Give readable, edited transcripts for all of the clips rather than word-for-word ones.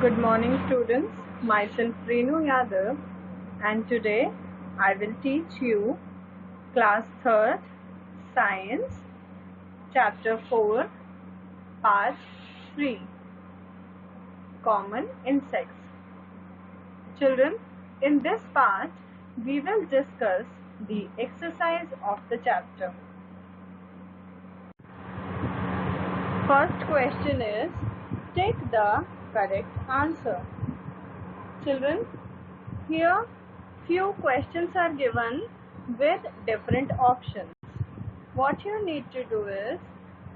Good morning, students. Myself Reenu Yadav, and today I will teach you class 3rd Science, chapter 4, part 3, Common Insects. Children, in this part we will discuss the exercise of the chapter. First question is, take the correct answer. Children, here few questions are given with different options. What you need to do is,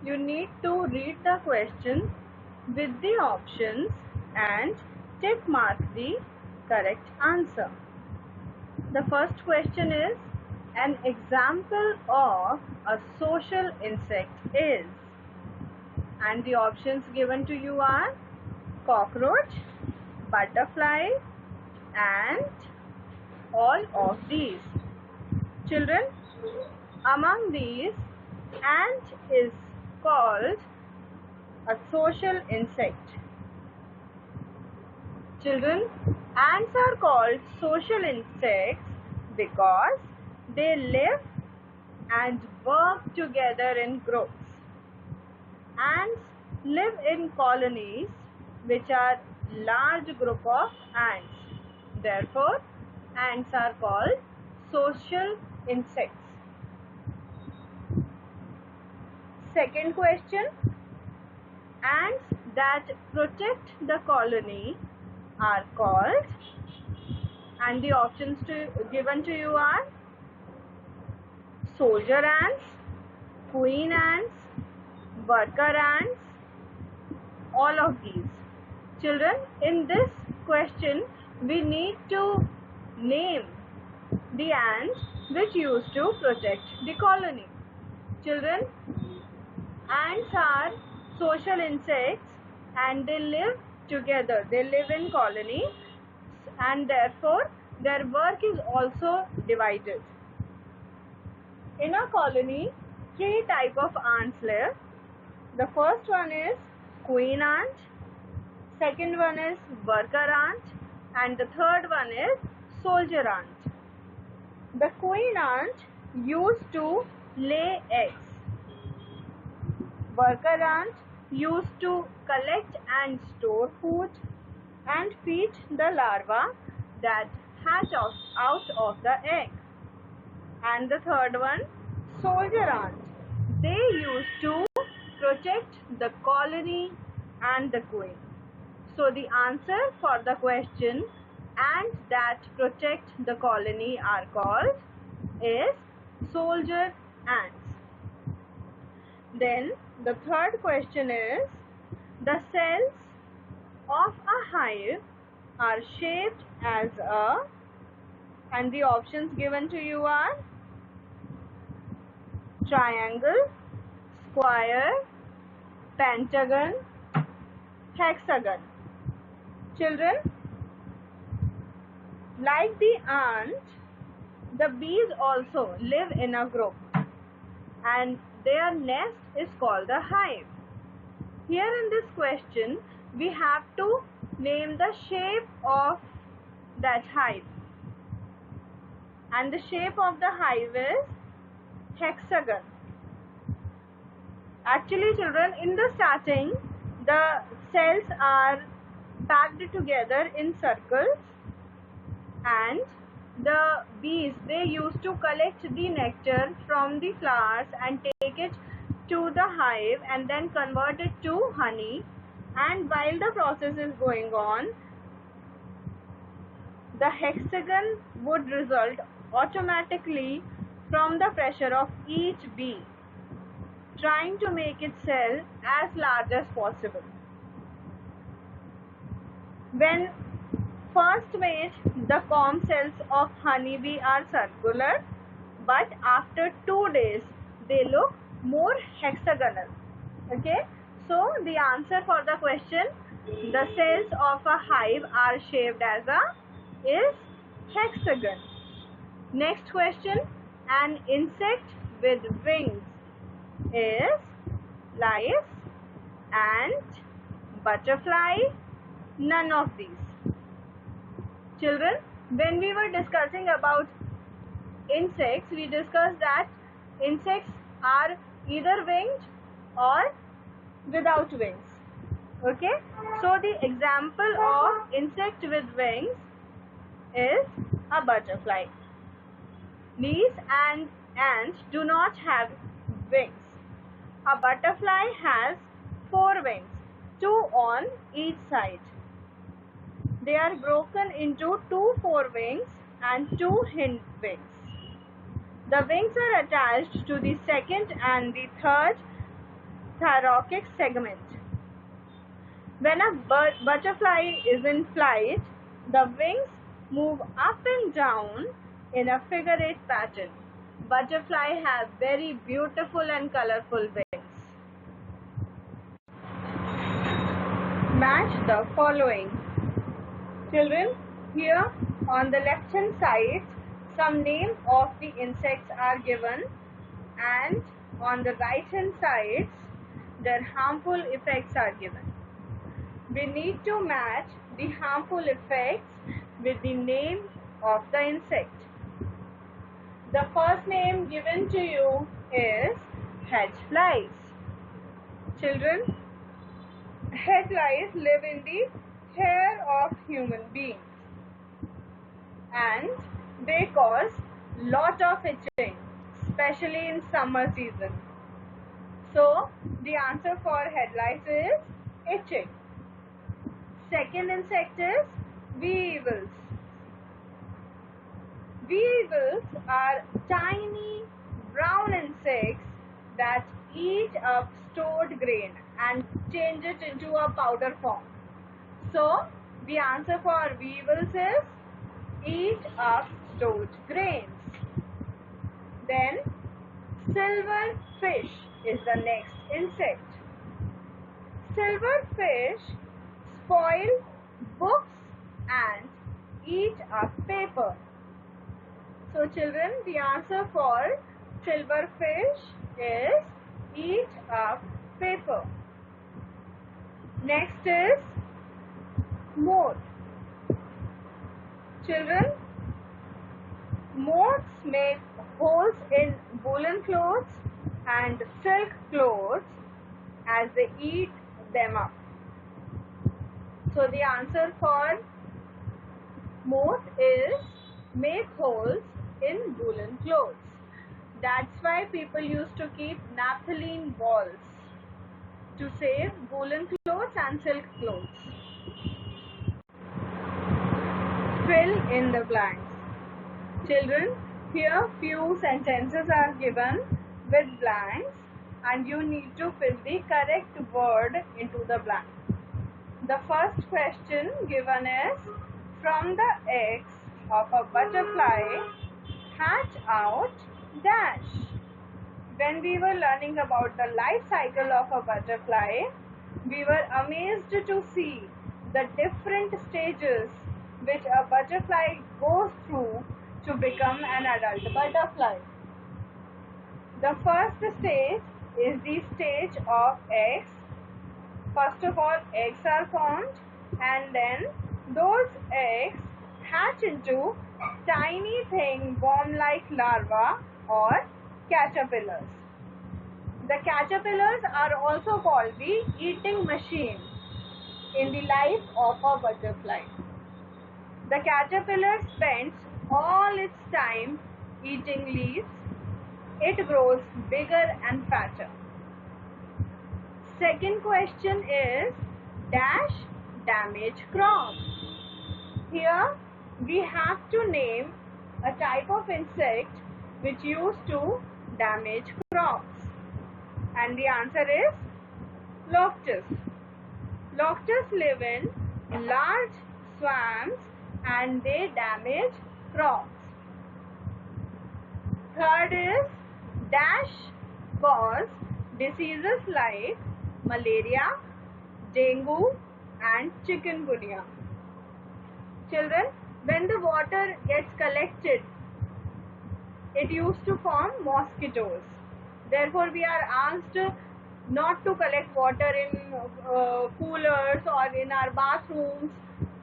you need to read the question with the options and tick mark the correct answer. The first question is, an example of a social insect is, and the options given to you are cockroach, butterfly, and all of these. Children, among these, ant is called a social insect. Children, ants are called social insects because they live and work together in groups. Ants live in colonies which are large group of ants. Therefore, ants are called social insects. Second question, ants that protect the colony are called, and the options given to you are soldier ants, queen ants, worker ants, all of these. Children, in this question we need to name the ants which used to protect the colony. Children, ants are social insects and they live together. They live in colonies and therefore their work is also divided. In a colony, 3 types of ants live. The first one is queen ant, second one is worker ant, and the third one is soldier ant. The queen ant used to lay eggs. Worker ant used to collect and store food and feed the larvae that hatch out of the egg. And the third one, soldier ant. They used to protect the colony and the queen. So the answer for the question, ants that protect the colony are called, is soldier ants. Then the third question is, the cells of a hive are shaped as a, and the options given to you are triangle, square, pentagon, hexagon. Children, like the ant, the bees also live in a group and their nest is called a hive. Here in this question, we have to name the shape of that hive. And the shape of the hive is hexagon. Actually, children, in the starting, the cells are packed together in circles and the bees, they used to collect the nectar from the flowers and take it to the hive and then convert it to honey. And while the process is going on, the hexagon would result automatically from the pressure of each bee trying to make its cell as large as possible. When first made, the comb cells of honeybee are circular, but after 2 days they look more hexagonal. Okay, so the answer for the question, the cells of a hive are shaped as a, is hexagon. Next question, an insect with wings is lice, ant, butterfly, None of these. Children, when we were discussing about insects, we discussed that insects are either winged or without wings. Okay, so the example of insect with wings is a butterfly. Bees and ants do not have wings. A butterfly has 4 wings, 2 on each side. They are broken into 2 forewings and 2 hind wings. The wings are attached to the second and the third thoracic segment. When a butterfly is in flight, the wings move up and down in a figure-8 pattern. Butterfly have very beautiful and colorful wings. Match the following. Children, here on the left hand side, some names of the insects are given, and on the right hand side, their harmful effects are given. We need to match the harmful effects with the name of the insect. The first name given to you is hedge flies. Children, hedge flies live in the hair of human beings and they cause lot of itching, especially in summer season. So the answer for hedge flies is itching. Second insect is weevils. Weevils are tiny brown insects that eat up stored grain and change it into a powder form. So the answer for weevils is eat up stored grains. Then silverfish is the next insect. Silverfish spoil books and eat up paper. So children, the answer for silverfish is eat up paper. Next is moth. Children, moths make holes in woolen clothes and silk clothes as they eat them up. So the answer for moth is make holes in woolen clothes. That's why people used to keep naphthalene balls to save woolen clothes and silk clothes. Fill in the blanks. Children, here few sentences are given with blanks and you need to fill the correct word into the blank. The first question given is, from the eggs of a butterfly hatch out dash. When we were learning about the life cycle of a butterfly, we were amazed to see the different stages which a butterfly goes through to become an adult butterfly. The first stage is the stage of eggs. First of all, eggs are formed and then those eggs hatch into tiny thin worm-like larvae or caterpillars. The caterpillars are also called the eating machine in the life of a butterfly. The caterpillar spends all its time eating leaves. It grows bigger and fatter. Second question is dash damage crops. Here we have to name a type of insect which used to damage crops. And the answer is locusts. Locusts live in large swamps and they damage crops. Third is dash cause diseases like malaria, dengue and chikungunya. Children, when the water gets collected, it used to form mosquitoes. Therefore, we are asked not to collect water in coolers or in our bathrooms.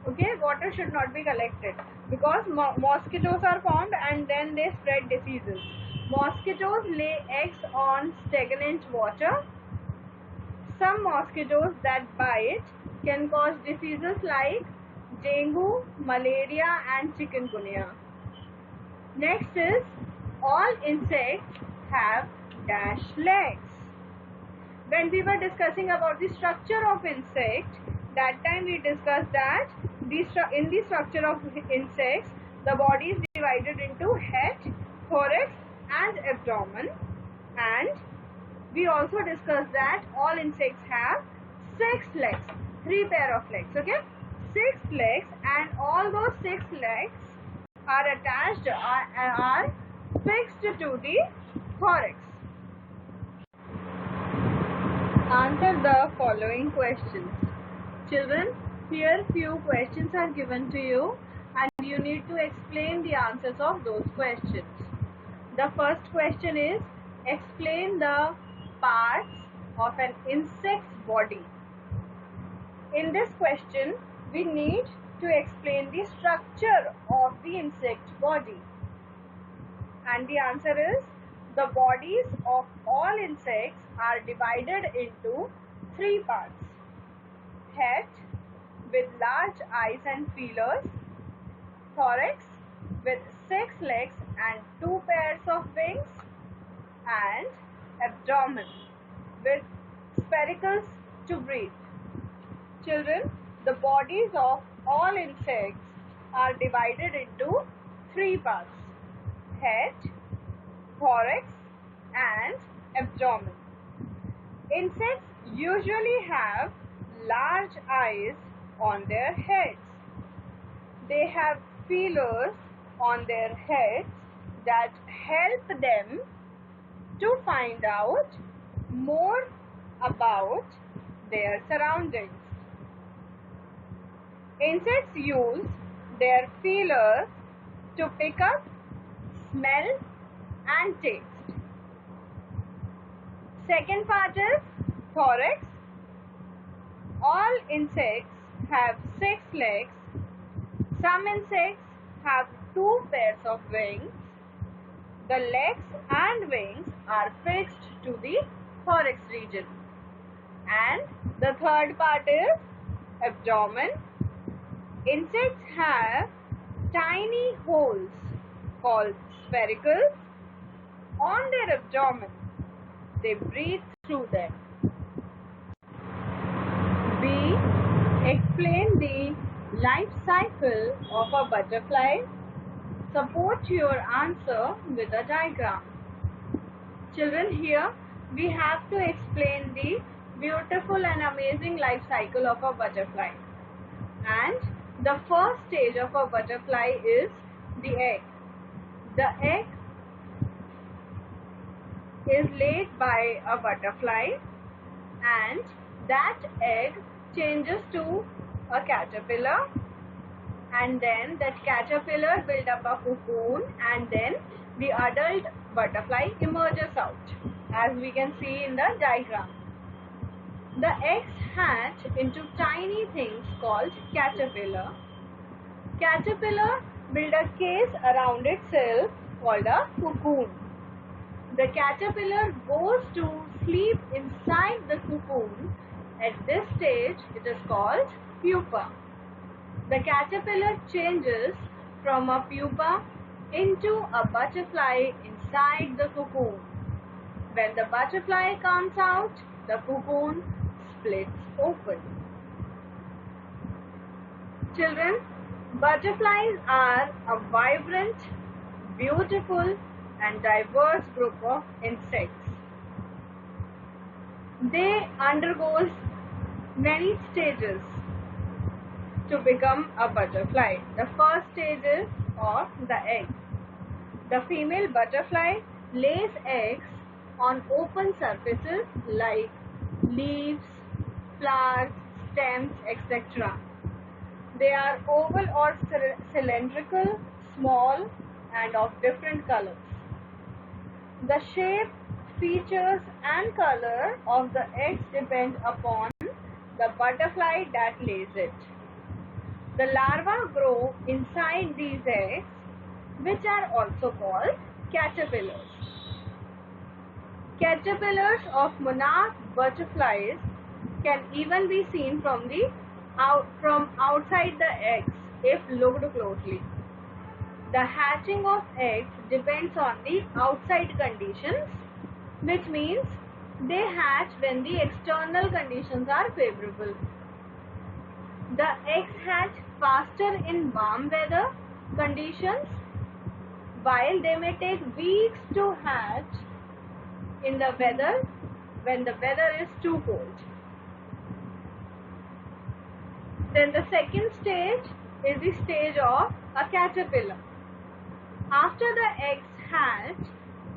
Okay, water should not be collected because mosquitoes are formed and then they spread diseases. Mosquitoes lay eggs on stagnant water. Some mosquitoes that bite can cause diseases like dengue, malaria and chikungunya. Next is, all insects have dash legs. When we were discussing about the structure of insect, that time we discussed that in the structure of insects, the body is divided into head, thorax and abdomen, and we also discussed that all insects have 6 legs, 3 pair of legs, okay? 6 legs, and all those 6 legs are attached, are fixed to the thorax. Answer the following questions. Children, here few questions are given to you and you need to explain the answers of those questions. The first question is, explain the parts of an insect's body. In this question, we need to explain the structure of the insect body. And the answer is, the bodies of all insects are divided into 3 parts. Head with large eyes and feelers, thorax with 6 legs and 2 pairs of wings, and abdomen with sphericals to breathe. Children, the bodies of all insects are divided into 3 parts: head, thorax and abdomen. Insects usually have large eyes on their heads. They have feelers on their heads that help them to find out more about their surroundings. Insects use their feelers to pick up, smell and taste. Second part is thorax. All insects have 6 legs. Some insects have 2 pairs of wings. The legs and wings are fixed to the thorax region. And the third part is abdomen. Insects have tiny holes called sphericals on their abdomen. They breathe through them. B. Explain the life cycle of a butterfly. Support your answer with a diagram. Children, here we have to explain the beautiful and amazing life cycle of a butterfly. And the first stage of a butterfly is the egg. The egg is laid by a butterfly and that egg changes to a caterpillar, and then that caterpillar builds up a cocoon, and then the adult butterfly emerges out, as we can see in the diagram. The eggs hatch into tiny things called caterpillar. Caterpillar builds a case around itself called a cocoon. The caterpillar goes to sleep inside the cocoon. At this stage, it is called pupa. The caterpillar changes from a pupa into a butterfly inside the cocoon. When the butterfly comes out, the cocoon splits open. Children, butterflies are a vibrant, beautiful and diverse group of insects. They undergo many stages to become a butterfly. The first stage is of the egg. The female butterfly lays eggs on open surfaces like leaves, flowers, stems, etc. They are oval or cylindrical, small and of different colors. The shape, features and color of the eggs depend upon the butterfly that lays it. The larvae grow inside these eggs, which are also called caterpillars. Caterpillars of monarch butterflies can even be seen from outside the eggs if looked closely. The hatching of eggs depends on the outside conditions, which means they hatch when the external conditions are favorable. The eggs hatch faster in warm weather conditions, while they may take weeks to hatch in the weather when the weather is too cold. Then the second stage is the stage of a caterpillar. After the eggs hatch,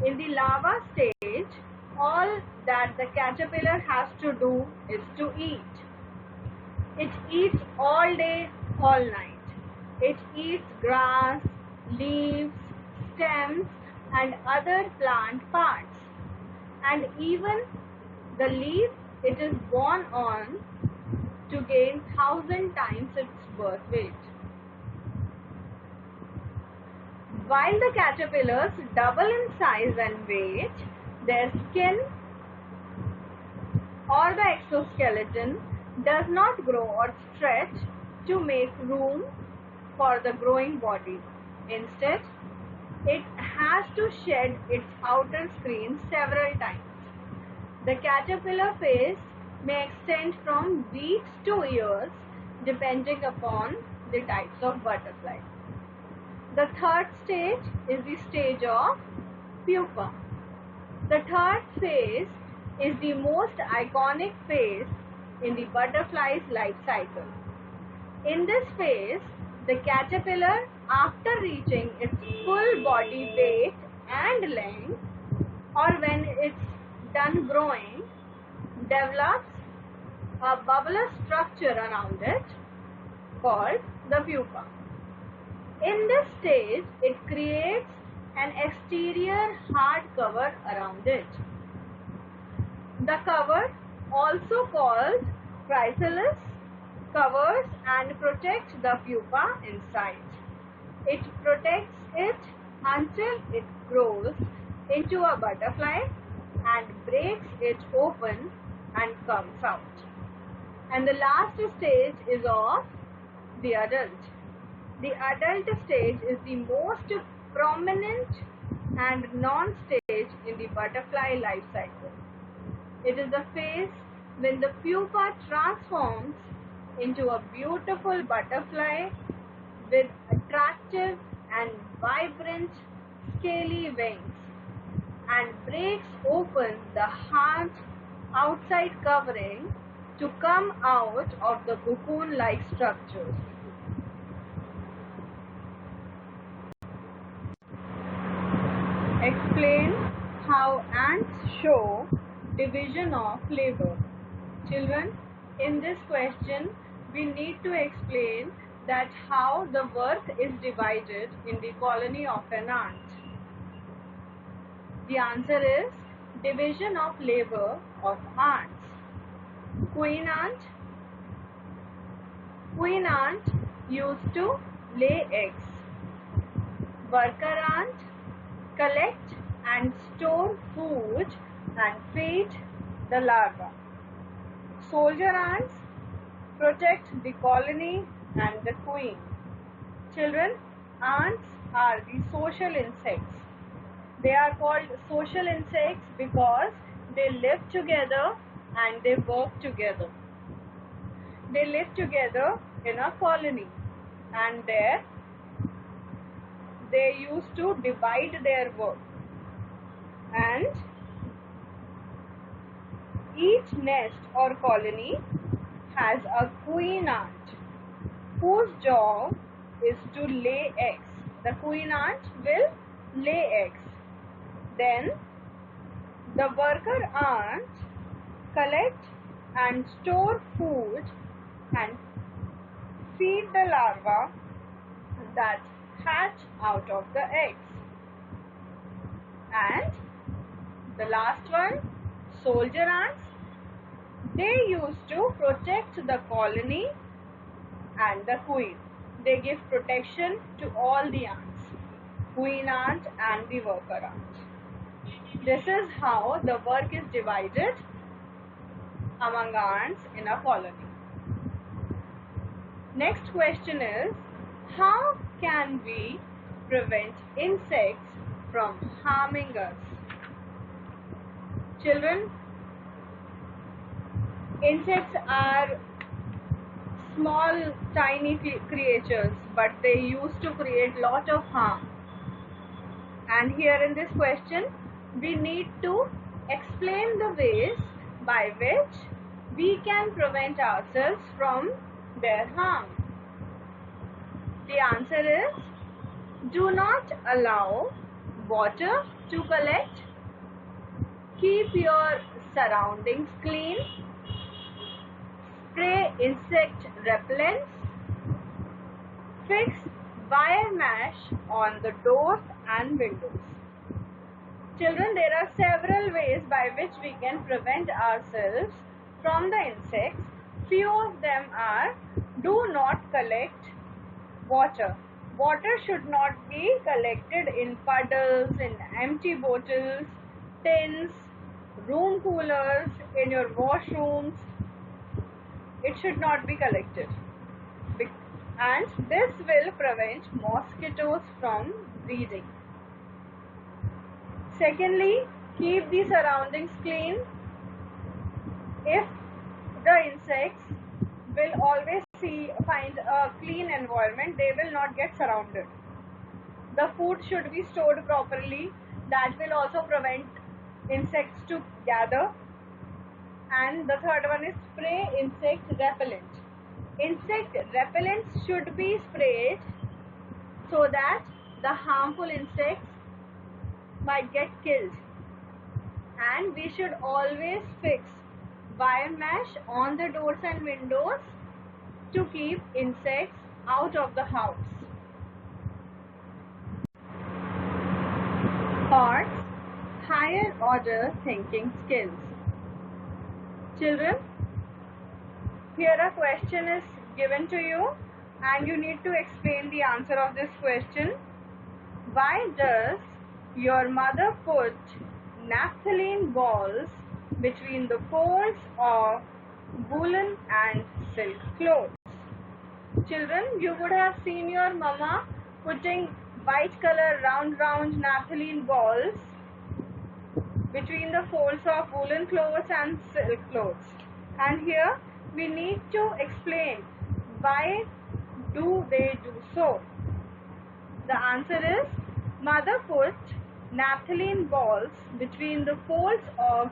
in the larva stage, all that the caterpillar has to do is to eat. It eats all day, all night. It eats grass, leaves, stems, and other plant parts. And even the leaf it is born on to gain 1,000 times its birth weight. While the caterpillars double in size and weight, their skin or the exoskeleton does not grow or stretch to make room for the growing body. Instead, it has to shed its outer screen several times. The caterpillar phase may extend from weeks to years depending upon the types of butterfly. The third stage is the stage of pupa. The third phase is the most iconic phase in the butterfly's life cycle. In this phase, the caterpillar, after reaching its full body weight and length, or when it's done growing, develops a bubblous structure around it called the pupa. In this stage, it creates an exterior hard cover around it. The cover, also called chrysalis, covers and protects the pupa inside. It protects it until it grows into a butterfly and breaks it open and comes out. And the last stage is of the adult. The adult stage is the most prominent and non-stage in the butterfly life cycle. It is the phase when the pupa transforms into a beautiful butterfly with attractive and vibrant scaly wings and breaks open the hard outside covering to come out of the cocoon-like structures. Explain how ants show division of labor. Children, in this question, we need to explain that how the work is divided in the colony of an ant. The answer is division of labor of ants. Queen ant used to lay eggs. Worker ant collect and store food and feed the larva. Soldier ants protect the colony and the queen. Children, ants are the social insects. They are called social insects because they live together and they work together. They live together in a colony, and there they used to divide their work. And each nest or colony has a queen ant whose job is to lay eggs. The queen ant will lay eggs. Then the worker ant collect and store food and feed the larvae that hatch out of the eggs. And The last one, soldier ants. They used to protect the colony and the queen. They give protection to all the ants, queen ant and the worker ant. This is how the work is divided among ants in a colony. Next question is, how can we prevent insects from harming us? Children, insects are small tiny creatures, but they used to create lot of harm. And here in this question, we need to explain the ways by which we can prevent ourselves from their harm. The answer is, do not allow water to collect, keep your surroundings clean, spray insect repellents, fix wire mesh on the doors and windows. Children, there are several ways by which we can prevent ourselves from the insects. Few of them are, do not collect water. Water should not be collected in puddles, in empty bottles, tins, room coolers, in your washrooms. It should not be collected. And this will prevent mosquitoes from breeding. Secondly, keep the surroundings clean. If the insects will always find a clean environment, they will not get surrounded. The food should be stored properly. That will also prevent insects to gather. And the third one is spray insect repellent. Insect repellents should be sprayed so that the harmful insects might get killed. And we should always fix wire mesh on the doors and windows to keep insects out of the house. Thoughts, higher order thinking skills. Children, here a question is given to you and you need to explain the answer of this question. Why does your mother put naphthalene balls between the folds of woolen and silk clothes? Children, you would have seen your mama putting white color round naphthalene balls between the folds of woolen clothes and silk clothes. And here we need to explain why do they do so. The answer is, mother put naphthalene balls between the folds of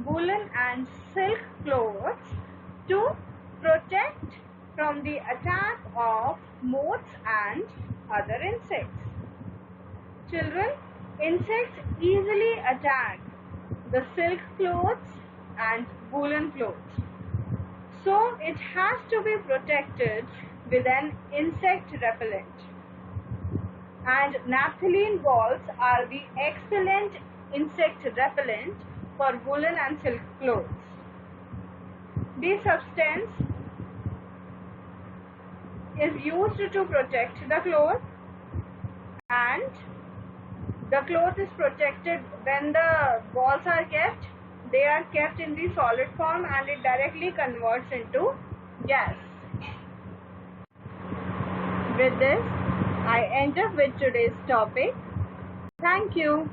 woolen and silk clothes to protect from the attack of moths and other insects. Children, insects easily attack the silk clothes and woolen clothes. So it has to be protected with an insect repellent. And naphthalene balls are the excellent insect repellent for woolen and silk clothes. This substance is used to protect the cloth, and the cloth is protected when the balls are kept. They are kept in the solid form and it directly converts into gas. With this, I end up with today's topic. Thank you.